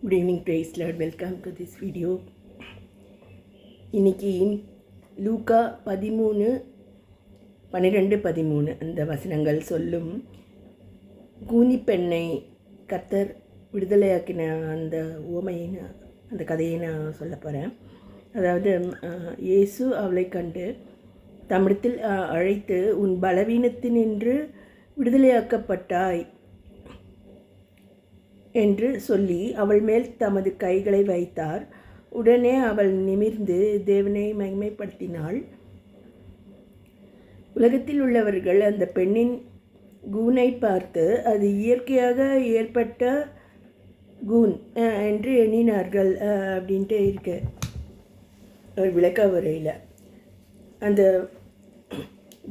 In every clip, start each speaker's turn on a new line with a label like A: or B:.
A: Good evening, praise Lord. Welcome to this video. இன்னைக்கு லூக்கா 13:12-13 அந்த வசனங்கள் சொல்லும் கூனி பெண்ணை கர்த்தர் விடுதலையாக்கின அந்த உவமையை அந்த கதையை நான் சொல்ல போகிறேன். அதாவது இயேசு அவளை கண்டு தம்மிடத்தில் அழைத்து, உன் பலவீனத்தினின்று விடுதலையாக்கப்பட்டாய் என்று சொல்லி அவள் மேல் தமது கைகளை வைத்தார். உடனே அவள் நிமிர்ந்து தேவனை மகிமைப்படுத்தினாள். உலகத்தில் உள்ளவர்கள் அந்த பெண்ணின் கூனை பார்த்து அது இயற்கையாக ஏற்பட்ட கூன் என்று எண்ணினார்கள் அப்படின்ட்டு இருக்கு ஒரு விளக்க உரையில். அந்த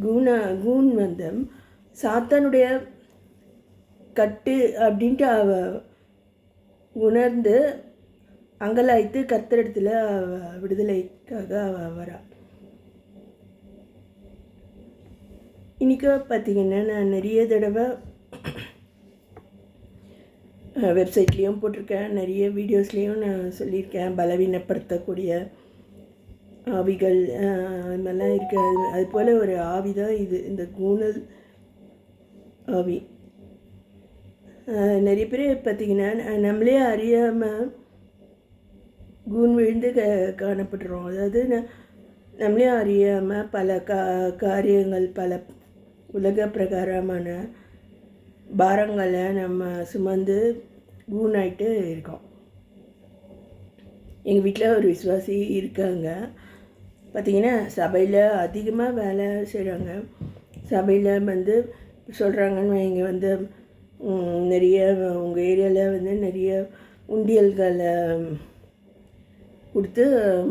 A: கூன் வந்து சாத்தானுடைய கட்டு அப்படின்ட்டு அவ உணர்ந்து அங்கலாய்த்து கர்த்தரிடத்தில் விடுதலைக்காக வரா. இன்றைக்கி பார்த்திங்கன்னா நான் நிறைய தடவை வெப்சைட்லேயும் போட்டிருக்கேன், நிறைய வீடியோஸ்லேயும் நான் சொல்லியிருக்கேன். பலவீனப்படுத்தக்கூடிய ஆவிகள் அது மாதிரிலாம் இருக்குது. அது போல் ஒரு ஆவி தான் இது, இந்த கூனல் ஆவி. நிறைய பேர் பார்த்திங்கன்னா நம்மளே அறியாமல் கூன் விழுந்து காணப்படுறோம். அதாவது நம்மளே அறியாமல் பல காரியங்கள், பல உலக பிரகாரமான பாரங்களை நம்ம சுமந்து கூனாயிட்டு இருக்கோம். எங்கள் வீட்டில் ஒரு விசுவாசி இருக்காங்க. பார்த்திங்கன்னா சபையில் அதிகமாக வேலை செய்கிறாங்க. சபையில் வந்து சொல்கிறாங்கன்னு இங்கே வந்து நிறைய உங்கள் ஏரியாவில் நிறைய உண்டியல்களை கொடுத்து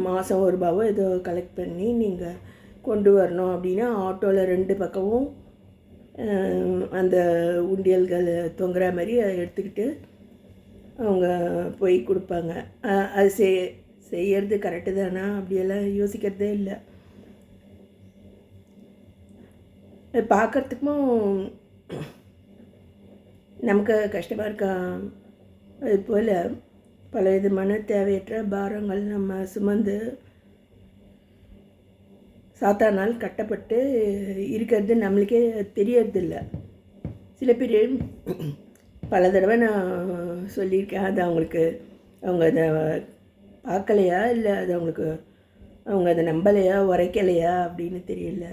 A: மாதம் ₹1 ஏதோ கலெக்ட் பண்ணி நீங்கள் கொண்டு வரணும் அப்படின்னா ஆட்டோவில் 2 பக்கமும் அந்த உண்டியல்கள் தொங்குற மாதிரி எடுத்துக்கிட்டு அவங்க போய் கொடுப்பாங்க. அது செய்யறது கரெக்டு தானா அப்படியெல்லாம் யோசிக்கிறதே இல்லை. பார்க்குறதுக்கும் நமக்கு கஷ்டமாக இருக்கா. அது போல் பல விதமான தேவையற்ற பாரங்கள் நம்ம சுமந்து சாத்தானால் கட்டப்பட்டு இருக்கிறது நம்மளுக்கே தெரியறதில்ல. சில பேர் பல தடவை நான் சொல்லியிருக்கேன், அது அவங்க அதை பார்க்கலையா, இல்லை அது அவங்க அதை நம்பலையா, உரைக்கலையா அப்படின்னு தெரியல.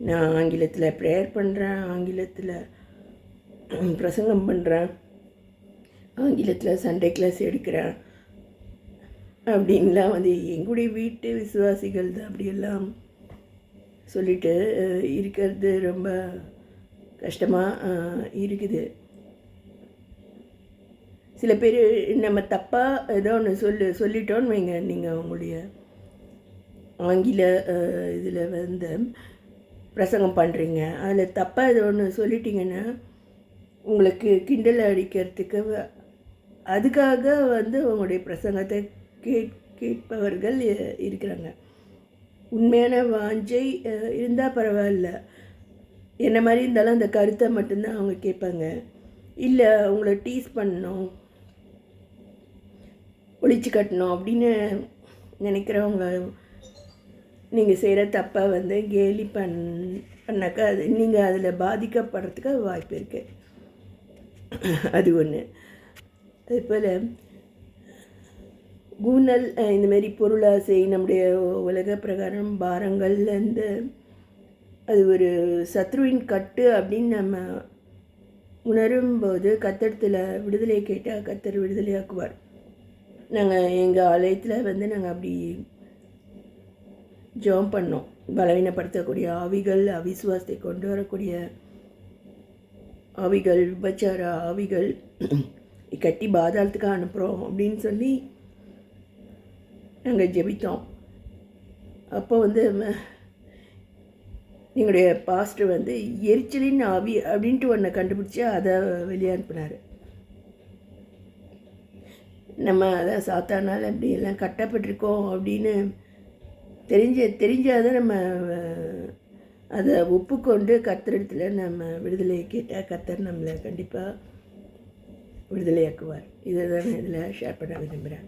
A: நான் ஆங்கிலத்தில் ப்ரேயர் பண்ணுறேன், ஆங்கிலத்தில் பிரசங்கம் பண்ணுறேன், ஆங்கிலத்தில் சண்டே கிளாஸ் எடுக்கிறேன் அப்படின்லாம் வந்து எங்களுடைய வீட்டு விசுவாசிகள் தான் அப்படியெல்லாம் சொல்லிட்டு இருக்கிறது ரொம்ப கஷ்டமாக இருக்குது. சில பேர் நம்ம தப்பாக ஏதோ ஒன்று சொல்லிட்டோன்னு வைங்க, நீங்கள் உங்களுடைய ஆங்கில இதில் வந்து பிரசங்கம் பண்ணுறீங்க, அதில் தப்பாக ஏதோ ஒன்று சொல்லிட்டீங்கன்னா உங்களுக்கு கிண்டல் அடிக்கிறதுக்கு அதுக்காக வந்து உங்களுடைய பிரசங்கத்தை கேட்பவர்கள் இருக்கிறாங்க. உண்மையான வாஞ்சை இருந்தால் பரவாயில்ல, என்ன மாதிரி இருந்தாலும் அந்த கருத்தை மட்டும்தான் அவங்க கேட்பாங்க. இல்லை உங்களை டீஸ் பண்ணணும், ஒழிச்சு கட்டணும் அப்படின்னு நினைக்கிறவங்க நீங்கள் செய்கிற தப்பை வந்து கேலி பண்ணாக்கா அது நீங்கள் அதில் பாதிக்கப்படுறதுக்கு வாய்ப்பு இருக்குது. அது ஒன்று. அதுபோல் கூனல் இந்தமாரி பொருளாசை, நம்முடைய உலக பிரகாரம் பாரங்கள்லேருந்து அது ஒரு சத்ருவின் கட்டு அப்படின்னு நம்ம உணரும்போது கர்த்தரிடத்தில் விடுதலை கேட்டால் கர்த்தர் விடுதலையாக்குவார். நாங்கள் எங்கள் ஆலயத்தில் வந்து நாங்கள் அப்படி ஜெபம் பண்ணோம். பலவீனப்படுத்தக்கூடிய ஆவிகள், அவிசுவாசத்தை கொண்டு வரக்கூடிய ஆவிகள், விபச்சார ஆவிகள் கட்டி பாதாளத்துக்கு அனுப்புகிறோம் அப்படின்னு சொல்லி நாங்கள் ஜெபித்தோம். அப்போ வந்து எங்களுடைய பாஸ்டர் வந்து எரிச்சலின் ஆவி அப்படின்ட்டு ஒன்றை கண்டுபிடிச்சி அதை வெளியே அனுப்பினார். நம்ம அதான் சாத்தானால் அப்படி எல்லாம் கட்டப்பட்டிருக்கோம் அப்படின்னு தெரிஞ்சாதான் நம்ம அதை ஒப்புக்கொண்டு கர்த்தரிடத்தில் நம்ம விடுதலை கேட்டால் கர்த்தர் நம்மளை கண்டிப்பாக விடுதலையாக்குவார். இதை தான் நான் இதில் ஷேர் பண்ண விரும்புகிறேன்.